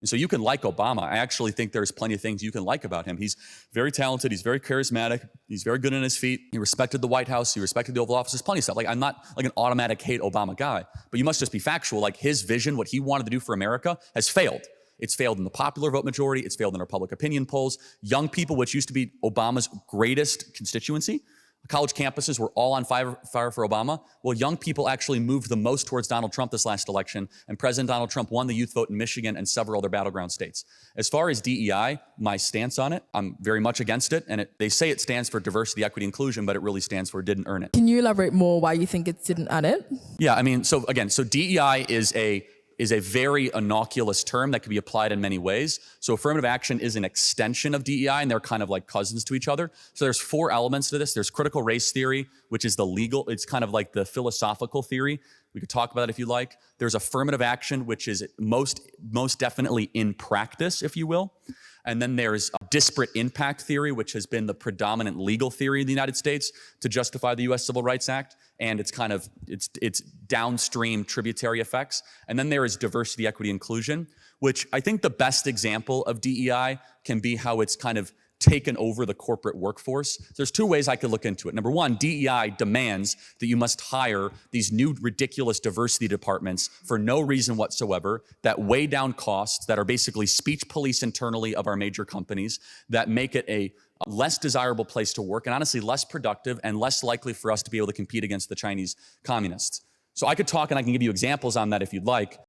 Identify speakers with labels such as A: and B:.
A: And so you can like Obama. I actually think there's plenty of things you can like about him. He's very talented. He's very charismatic. He's very good on his feet. He respected the White House. He respected the Oval Office. There's plenty of stuff. Like, I'm not like an automatic hate Obama guy, but you must just be factual. Like, his vision, what he wanted to do for America, has failed. It's failed in the popular vote majority. It's failed in our public opinion polls. Young people, which used to be Obama's greatest constituency, college campuses were all on fire for Obama. Well, young people actually moved the most towards Donald Trump this last election, and President Donald Trump won the youth vote in Michigan and several other battleground states. As far as DEI, my stance on it, I'm very much against it, and they say it stands for diversity, equity, inclusion, but it really stands for didn't earn it.
B: Can you elaborate more why you think it didn't earn it?
A: Yeah, I mean, so DEI is a very innocuous term that can be applied in many ways. So affirmative action is an extension of DEI, and they're kind of like cousins to each other. So there's 4 elements to this. There's critical race theory, which is the legal, it's kind of like the philosophical theory. We could talk about it if you like. There's affirmative action, which is most definitely in practice, if you will. And then there's disparate impact theory, which has been the predominant legal theory in the United States to justify the U.S. Civil Rights Act, and it's downstream tributary effects. And then there is diversity, equity, inclusion, which I think the best example of DEI can be how it's kind of taken over the corporate workforce. So there's 2 ways I could look into it. Number 1, DEI demands that you must hire these new ridiculous diversity departments for no reason whatsoever that weigh down costs, that are basically speech police internally of our major companies, that make it a less desirable place to work and honestly less productive and less likely for us to be able to compete against the Chinese communists. So I could talk and I can give you examples on that if you'd like.